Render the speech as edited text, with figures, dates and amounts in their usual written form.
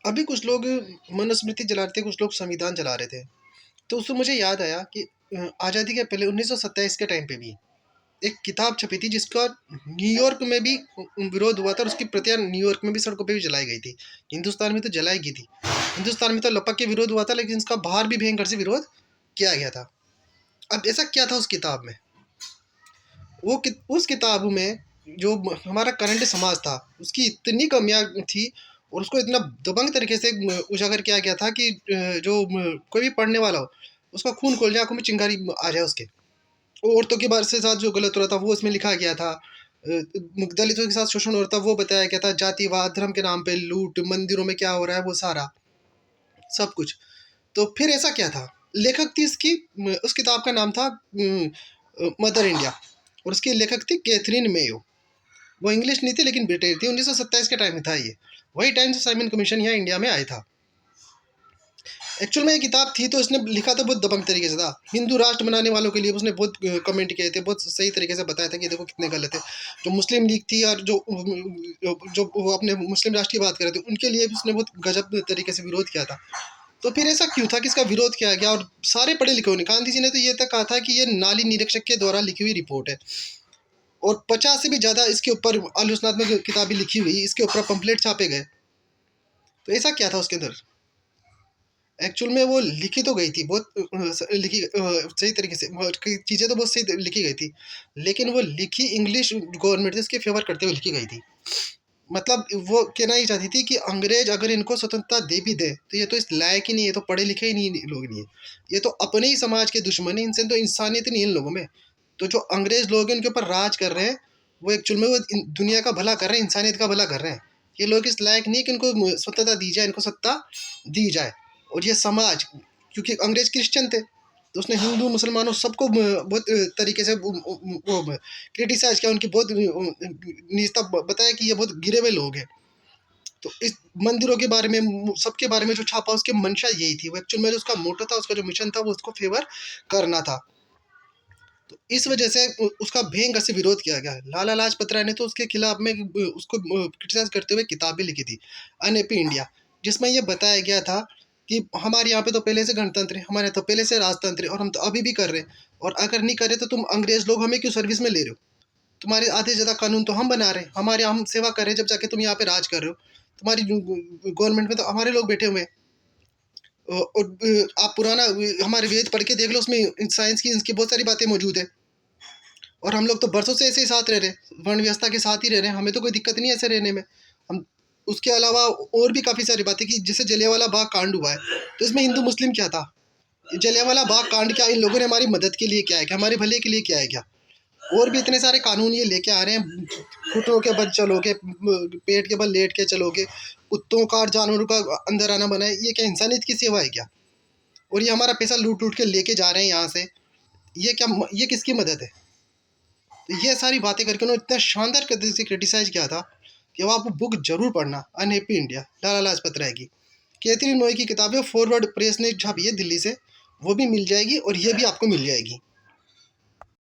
अभी कुछ लोग मनुस्मृति जला रहे थे, कुछ लोग संविधान जला रहे थे। तो उससे मुझे याद आया कि आज़ादी के पहले 1927 के टाइम पे भी एक किताब छपी थी जिसका न्यूयॉर्क में भी विरोध हुआ था और उसकी प्रतियां न्यूयॉर्क में भी सड़कों पे भी जलाई गई थी। हिंदुस्तान में तो जलाई गई थी। हिंदुस्तान में तो लपक के विरोध हुआ था, लेकिन इसका बाहर भी भयंकर से विरोध किया गया था। अब ऐसा क्या था उस किताब में? उस किताब में जो हमारा करंट समाज था, उसकी इतनी कमियां थी और उसको इतना दबंग तरीके से उजागर किया गया था कि जो कोई भी पढ़ने वाला हो, उसका खून खोल जाए, आंखों में चिंगारी आ जाए उसके। औरतों के बारे से साथ जो गलत हो रहा था वो उसमें लिखा गया था। दलितों के साथ शोषण हो रहा था वो बताया गया था। जातिवाद, धर्म के नाम पे लूट, मंदिरों में क्या हो रहा है वो सारा सब कुछ। तो फिर ऐसा क्या था? लेखक थी इसकी, उस किताब का नाम था मदर इंडिया, और उसकी लेखक थी कैथरीन मेयो। वो इंग्लिश नहीं थी लेकिन ब्रिटिश थी। 1927 के टाइम में था ये, वही टाइम से साइमन कमीशन यहाँ इंडिया में आया था। एक्चुअल में ये किताब थी तो उसने लिखा तो बहुत दबंग तरीके से था। हिंदू राष्ट्र बनाने वालों के लिए उसने बहुत कमेंट किए थे, बहुत सही तरीके से बताया था कि देखो कितने गलत है। जो मुस्लिम लीग थी और जो वो अपने मुस्लिम राष्ट्र की बात कर रहे थे, उनके लिए भी उसने बहुत गजब तरीके से विरोध किया था। तो फिर ऐसा क्यों था कि इसका विरोध किया गया? और सारे पढ़े लिखे होने, गांधी जी ने तो ये तक कहा था कि ये नाली निरीक्षक के द्वारा लिखी हुई रिपोर्ट है, और 50 से भी ज़्यादा इसके ऊपर आलोचनात्मक किताबें लिखी हुई, इसके ऊपर पंपलेट छापे गए। तो ऐसा क्या था उसके अंदर? एक्चुअल में वो लिखी तो गई थी बहुत सही तरीके से, कई चीज़ें तो बहुत सही लिखी गई थी, लेकिन वो लिखी इंग्लिश गवर्नमेंट से इसके फेवर करते हुए लिखी गई थी। मतलब वो कहना ही चाहती थी कि अंग्रेज अगर इनको स्वतंत्रता दे भी दे तो ये तो इस लायक ही नहीं है, तो पढ़े लिखे ही नहीं लोग नहीं है, ये तो अपने ही समाज के दुश्मन है, इनसे तो इंसानियत नहीं है इन लोगों में। तो जो अंग्रेज लोग हैं उनके ऊपर राज कर रहे हैं, वो एक्चुअल में वो दुनिया का भला कर रहे हैं, इंसानियत का भला कर रहे हैं। ये लोग इस लायक नहीं है कि इनको स्वतंत्रता दी जाए, इनको सत्ता दी जाए। और ये समाज, क्योंकि अंग्रेज क्रिश्चियन थे, तो उसने हिंदू मुसलमानों सबको बहुत तरीके से वो क्रिटिसाइज किया, उनकी बहुत नीचता बताया कि ये बहुत गिरे हुए लोग हैं। तो इस मंदिरों के बारे में, सबके बारे में जो छापा, उसकी मंशा यही थी। वो एक्चुअल में जो उसका मोटो था, उसका जो मिशन था, वो उसको फेवर करना था। तो इस वजह से उसका भयंकर से विरोध किया गया। लाला लाजपत राय ने तो उसके खिलाफ में उसको क्रिटिसाइज करते हुए किताब भी लिखी थी, अनहैप्पी इंडिया, जिसमें ये बताया गया था कि हमारे यहाँ पे तो पहले से गणतंत्र है, हमारे यहाँ तो पहले से राजतंत्र है, और हम तो अभी भी कर रहे हैं, और अगर नहीं कर रहे तो तुम अंग्रेज लोग हमें क्यों सर्विस में ले रहे हो? तुम्हारे आधे ज़्यादा कानून तो हम बना रहे हैं, हमारे हम सेवा कर रहे हैं, जब जाके तुम यहाँ पे राज कर रहे हो। तुम्हारी गवर्नमेंट में तो हमारे लोग बैठे हुए हैं। और आप पुराना हमारे वेद पढ़ के देख लो, उसमें साइंस की इसकी बहुत सारी बातें मौजूद है। और हम लोग तो बरसों से ऐसे ही साथ रह रहे हैं, वर्ण व्यवस्था के साथ ही रह रहे हैं, हमें तो कोई दिक्कत नहीं है ऐसे रहने में। हम उसके अलावा और भी काफ़ी सारी बातें कि जैसे जलियांवाला बाग कांड हुआ है, तो इसमें हिंदू मुस्लिम क्या था? जलियांवाला बाग कांड क्या इन लोगों ने हमारी मदद के लिए किया है क्या, हमारे भले के लिए किया है क्या? और भी इतने सारे कानून ये लेके आ रहे हैं। घुटनों के बल चलोगे, पेट के बल लेट के चलोगे, कुत्तों का और जानवरों का अंदर आना बना है, ये क्या इंसानियत की सेवा है क्या? और ये हमारा पैसा लूट लूट के लेके जा रहे हैं यहाँ से, ये क्या, ये किसकी मदद है? तो ये सारी बातें करके उन्होंने इतना शानदार तरीके से क्रिटिसाइज किया था कि अब आप बुक जरूर पढ़ना, अनहैप्पी इंडिया, लाला लाजपत राय की। कैथरीन नोए की किताबें फॉरवर्ड प्रेस ने छापी है दिल्ली से, वो भी मिल जाएगी और ये भी आपको मिल जाएगी।